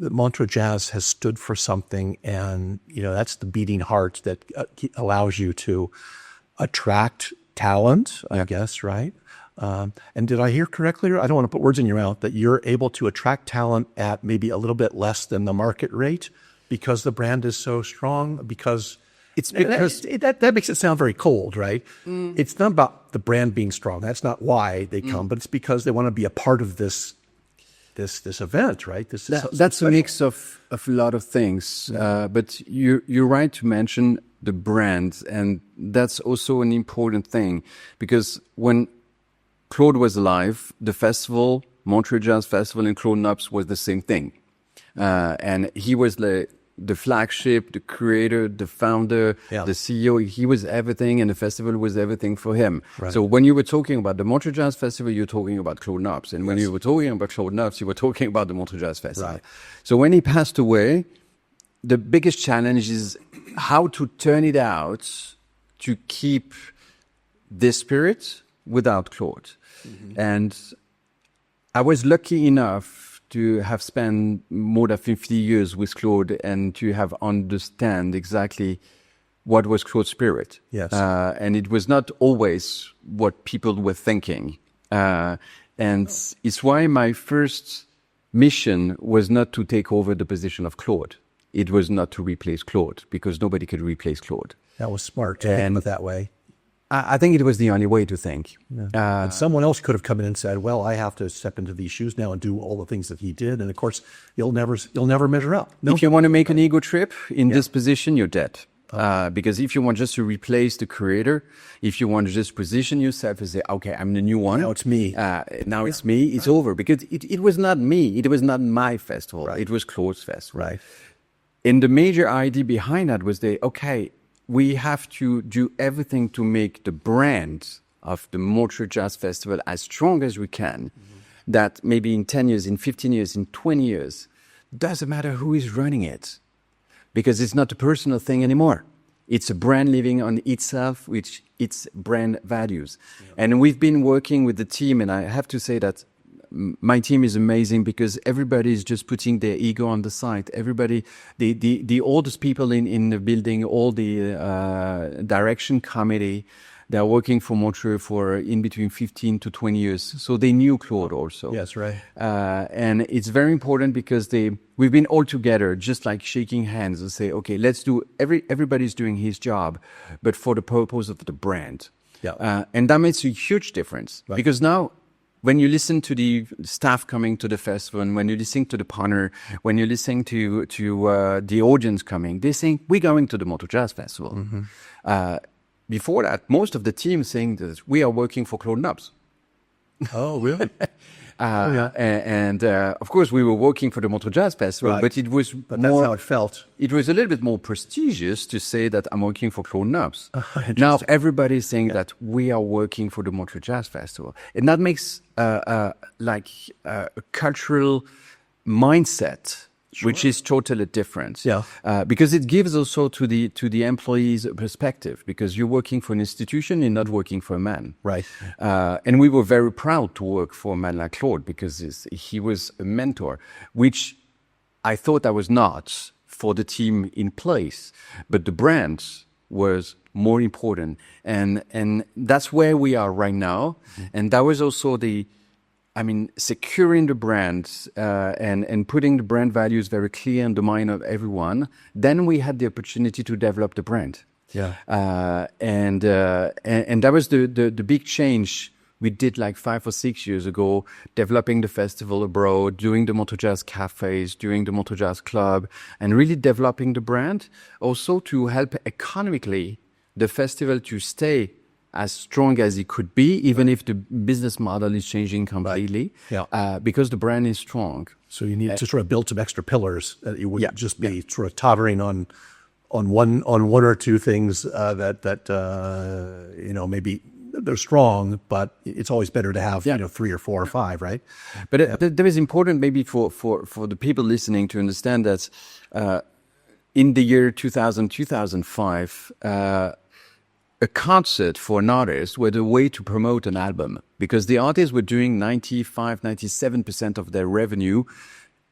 that Montreux Jazz has stood for something, and that's the beating heart that allows you to attract talent, I guess, right? And did I hear correctly? I don't want to put words in your mouth, that you're able to attract talent at maybe a little bit less than the market rate because the brand is so strong. Because that makes it sound very cold, right? It's not about the brand being strong. That's not why they come, but it's because they want to be a part of this event, right? That's a mix of a lot of things. But you're right to mention the brand, and that's also an important thing, because when Claude was alive, the festival, Montreux Jazz Festival, and Claude Nobs was the same thing. And he was the flagship, the creator, the founder, the CEO. He was everything, and the festival was everything for him. Right. So when you were talking about the Montreux Jazz Festival, you're talking about Claude Nobs. And when you were talking about Claude Nobs, you were talking about the Montreux Jazz Festival. Right. So when he passed away, the biggest challenge is how to turn it out to keep this spirit without Claude. And I was lucky enough to have spent more than 50 years with Claude and to have understand exactly what was Claude's spirit. Yes. And it was not always what people were thinking. And it's why my first mission was not to take over the position of Claude. It was not to replace Claude, because nobody could replace Claude. That was smart to think of it that way. I think it was the only way to think. Yeah. And someone else could have come in and said, well, I have to step into these shoes now and do all the things that he did. And of course, you'll never measure up. No. If you want to make an ego trip in this position, you're dead. Because if you want just to replace the creator, if you want to just position yourself and say, okay, I'm the new one. Now it's me. Now it's me. It's over. Because it was not me. It was not my festival. Right. It was Claude's festival. Right. And the major idea behind that was we have to do everything to make the brand of the Montreux Jazz Festival as strong as we can. That maybe in 10 years, in 15 years, in 20 years, doesn't matter who is running it. Because it's not a personal thing anymore. It's a brand living on itself, which its brand values. Yeah. And we've been working with the team, and I have to say that my team is amazing, because everybody is just putting their ego on the side. Everybody, the oldest people in the building, all the direction committee, they're working for Montreux for in between 15 to 20 years. So they knew Claude also. Yes, right. And it's very important, because we've been all together, just like shaking hands and say, okay, let's do, everybody's doing his job, but for the purpose of the brand. Yeah. And that makes a huge difference. Right. Because now, when you listen to the staff coming to the festival, and when you listen to the partner, when you listen to the audience coming, they saying, we're going to the Montreux Jazz Festival. Before that, most of the team saying that we are working for Claude Nobs. Oh, really? And of course, we were working for the Montreux Jazz Festival, right. But it was that's how it felt. It was a little bit more prestigious to say that I'm working for Claude Nobs. Now everybody is saying that we are working for the Montreux Jazz Festival, and that makes a cultural mindset. Sure. Which is totally different. Yeah. Because it gives also to the employees a perspective, because you're working for an institution, you're not working for a man. Right. And we were very proud to work for a man like Claude, because he was a mentor, which I thought I was not for the team in place, but the brand was more important. And that's where we are right now. And that was also securing the brand and putting the brand values very clear in the mind of everyone. Then we had the opportunity to develop the brand. Yeah. And that was the big change we did like 5 or 6 years ago, developing the festival abroad, doing the Montreux Jazz cafes, doing the Montreux Jazz Club, and really developing the brand, also to help economically the festival to stay as strong as it could be, even if the business model is changing completely, because the brand is strong. So you need to sort of build some extra pillars. It wouldn't just be sort of tottering on one or two things that maybe they're strong, but it's always better to have 3 or 4 or 5, right? But there is important maybe for the people listening to understand that in the year 2005. A concert for an artist was a way to promote an album, because the artists were doing 95, 97% of their revenue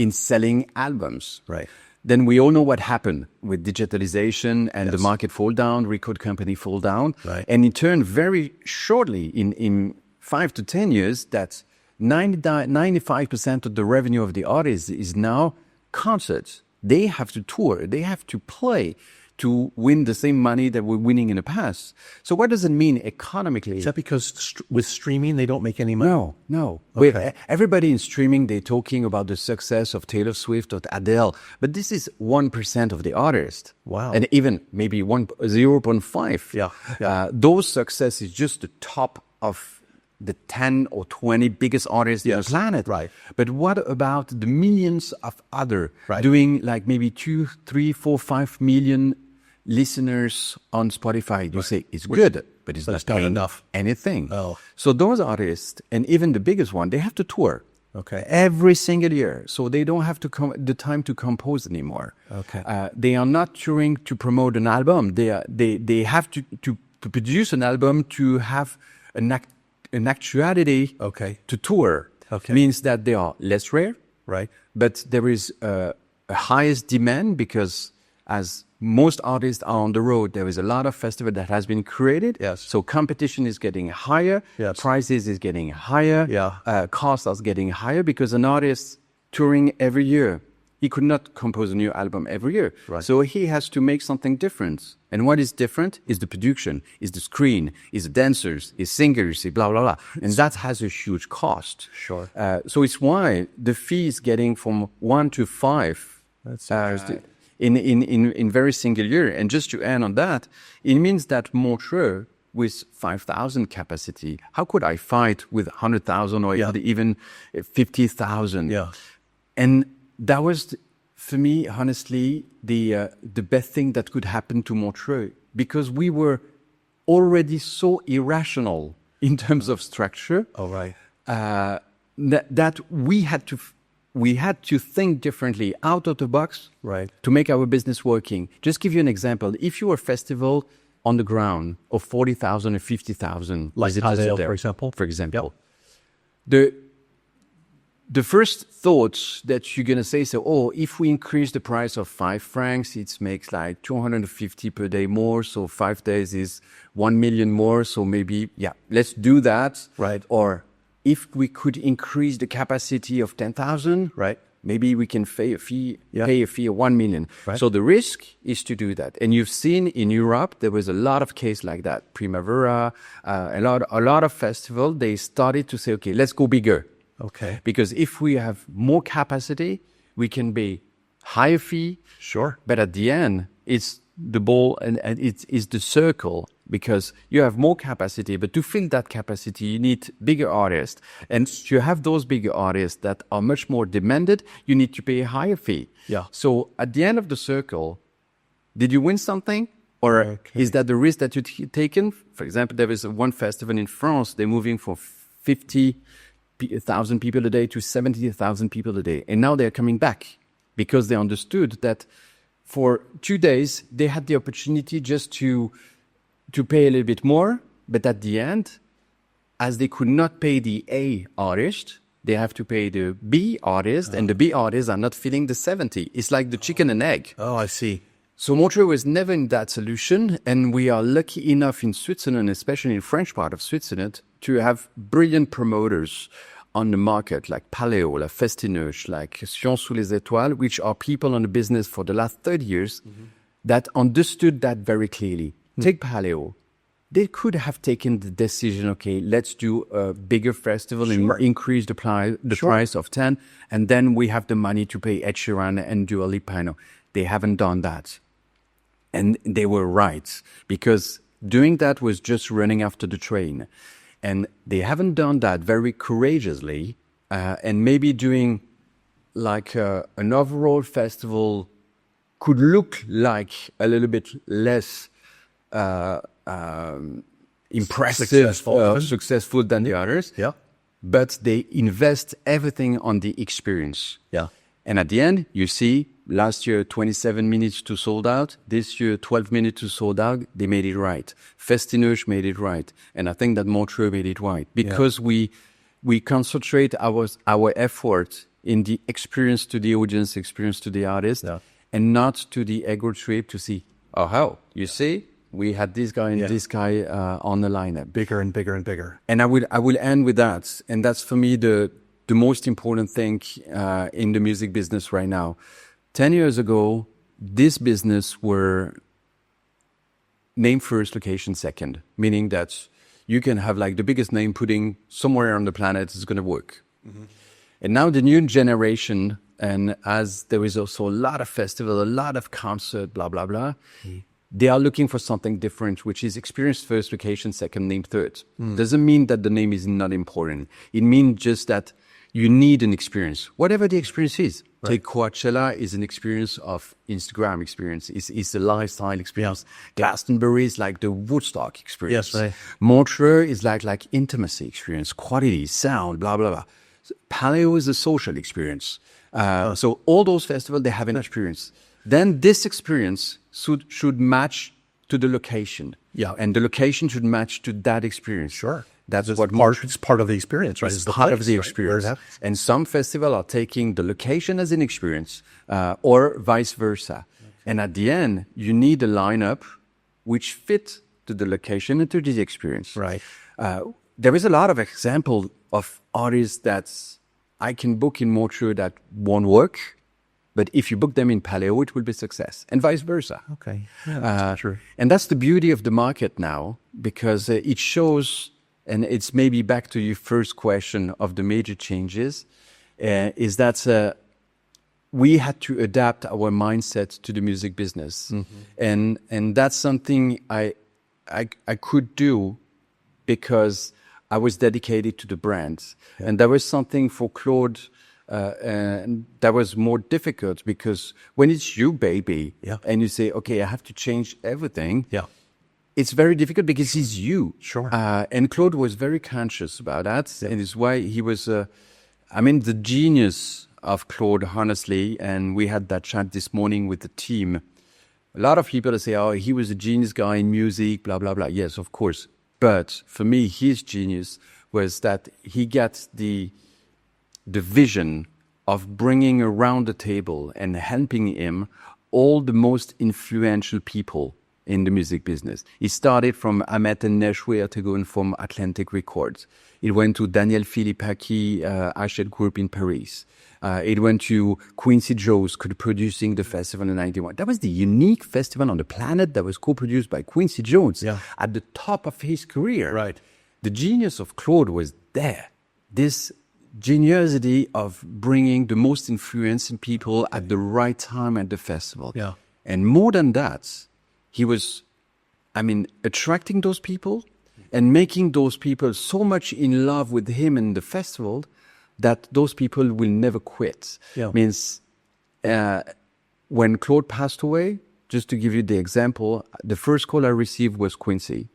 in selling albums. Right. Then we all know what happened with digitalization and the market fall down, record company fall down. Right. And it turned very shortly in 5 to 10 years that 95% of the revenue of the artist is now concerts. They have to tour, they have to play to win the same money that we're winning in the past. So what does it mean economically? Is that because with streaming they don't make any money? No. Okay. Everybody in streaming, they're talking about the success of Taylor Swift or Adele, but this is 1% of the artists. Wow. And even maybe 0.5. Yeah. Those success is just the top of the 10 or 20 biggest artists on the planet. Right. But what about the millions of other Right. doing like maybe 2, 3, 4, 5 million listeners on Spotify? You say it's good, but it's not not enough. anything. Oh. So those artists, and even the biggest one, they have to tour. Okay. Every single year. So they don't have the time to compose anymore. Okay. They are not touring to promote an album. They have to produce an album to have an actuality Okay. to tour. Okay. Means that they are less rare, Right. but there is a highest demand because as most artists are on the road, there is a lot of festival that has been created. Yes. So competition is getting higher. Yes. Prices is getting higher. Yeah. Costs are getting higher because an artist touring every year, he could not compose a new album every year. Right. So he has to make something different. And what is different is the production, is the screen, is the dancers, is singers, is blah, blah, blah. And that has a huge cost. Sure. So it's why the fee is getting from 1 to 5 That's interesting. in very single year. And just to end on that, it means that Montreux with 5,000 capacity, how could I fight with 100,000 or even 50,000? Yeah. And that was, for me, honestly, the best thing that could happen to Montreux, because we were already so irrational in terms of structure. Oh, right. That we had to think differently, out of the box, Right. to make our business working. Just give you an example. If you're a festival on the ground of 40,000 or 50,000, Like visitors Adele, there, for example. the first thoughts that you're going to say, so, oh, if we increase the price of 5 francs, it makes like 250 per day more. So 5 days is 1 million more. So maybe, let's do that. Right. Or if we could increase the capacity of 10,000, Right. maybe we can pay a fee of 1 million. Right. So the risk is to do that. And you've seen in Europe, there was a lot of cases like that. Primavera, a lot of festivals, they started to say, okay, let's go bigger. Okay. Because if we have more capacity, we can pay higher fee. Sure. But at the end, it's the ball and it's the circle, because you have more capacity, but to fill that capacity, you need bigger artists. And to have those bigger artists that are much more demanded, you need to pay a higher fee. Yeah. So at the end of the circle, did you win something? Or is that the risk that you've taken? For example, there is one festival in France, they're moving from 50,000 people a day to 70,000 people a day. And now they're coming back because they understood that for 2 days, they had the opportunity just to pay a little bit more. But at the end, as they could not pay the A artist, they have to pay the B artist, and the B artists are not filling the 70. It's like the chicken and egg. Oh, I see. So Montreux was never in that solution, and we are lucky enough in Switzerland, especially in the French part of Switzerland, to have brilliant promoters on the market, like Paléo, like Festinoche, like Science sous les Étoiles, which are people on the business for the last 30 years that understood that very clearly. Take Paléo. They could have taken the decision, okay, let's do a bigger festival and increase the price of 10, and then we have the money to pay Ed Sheeran and Dua Lipa. They haven't done that. And they were right, because doing that was just running after the train. And they haven't done that very courageously, and maybe doing like an overall festival could look like a little bit less impressive, successful than the others. Yeah. But they invest everything on the experience. Yeah. And at the end, you see, last year, 27 minutes to sold out. This year, 12 minutes to sold out. They made it right. Festinoche made it right. And I think that Montreux made it right. Because we concentrate our effort in the experience to the audience, experience to the artist, Yeah. and not to the ego trip to see, oh, how, you see, we had this guy and this guy on the lineup. Bigger and bigger and bigger. And I will end with that. And that's for me the most important thing in the music business right now. 10 years ago, this business were name first, location second, meaning that you can have like the biggest name putting somewhere on the planet is going to work. Mm-hmm. And now the new generation, and as there is also a lot of festival, a lot of concert, blah, blah, blah, they are looking for something different, which is experience first, location second, name third. Doesn't mean that the name is not important. It means just that you need an experience, whatever the experience is. Right. Take Coachella is an experience of Instagram experience. It's a lifestyle experience. Glastonbury is like the Woodstock experience. Yes, right. Montreux is like intimacy experience, quality, sound, blah, blah, blah. Paleo is a social experience. So all those festivals, they have an experience. Then this experience should match to the location. Yeah. And the location should match to that experience. Sure. That's it's what it's part of the experience, right? It's part of the experience. Right? And some festivals are taking the location as an experience, or vice versa. Okay. And at the end, you need a lineup which fit to the location and to the experience. Right. There is a lot of example of artists that I can book in Montreux that won't work, but if you book them in Paleo, it will be success, and vice versa. Okay. Yeah, that's true. And that's the beauty of the market now, because it shows. And it's maybe back to your first question of the major changes, is that we had to adapt our mindset to the music business. Mm-hmm. And that's something I could do because I was dedicated to the brand. Yeah. And that was something for Claude and that was more difficult, because when it's you, baby, and you say, okay, I have to change everything. Yeah. It's very difficult because he's you. Sure. And Claude was very conscious about that. Yeah. And it's why he was, the genius of Claude, honestly. And we had that chat this morning with the team. A lot of people say, oh, he was a genius guy in music, blah, blah, blah. Yes, of course. But for me, his genius was that he got the vision of bringing around the table and helping him all the most influential people in the music business. It started from Ahmet and Neshwe Ertegun from Atlantic Records. It went to Daniel Philippaki, Hachette Group in Paris. It went to Quincy Jones, co-producing the festival in 91. That was the unique festival on the planet that was co-produced by Quincy Jones at the top of his career. Right. The genius of Claude was there. This geniusity of bringing the most influential people at the right time at the festival. Yeah. And more than that, he was, attracting those people and making those people so much in love with him and the festival that those people will never quit. Yeah. Means when Claude passed away, just to give you the example, the first call I received was Quincy.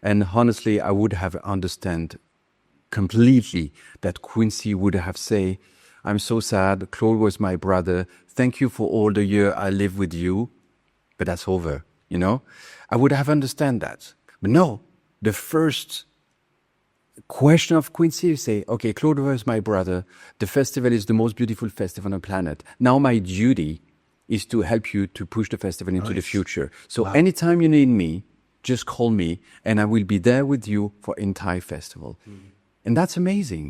And honestly, I would have understand completely that Quincy would have said, I'm so sad, Claude was my brother, thank you for all the year I lived with you, but that's over. You know, I would have understand that. But no, the first question of Quincy, you say, okay, Claude was my brother. The festival is the most beautiful festival on the planet. Now my duty is to help you to push the festival into the future. So anytime you need me, just call me and I will be there with you for entire festival. And that's amazing.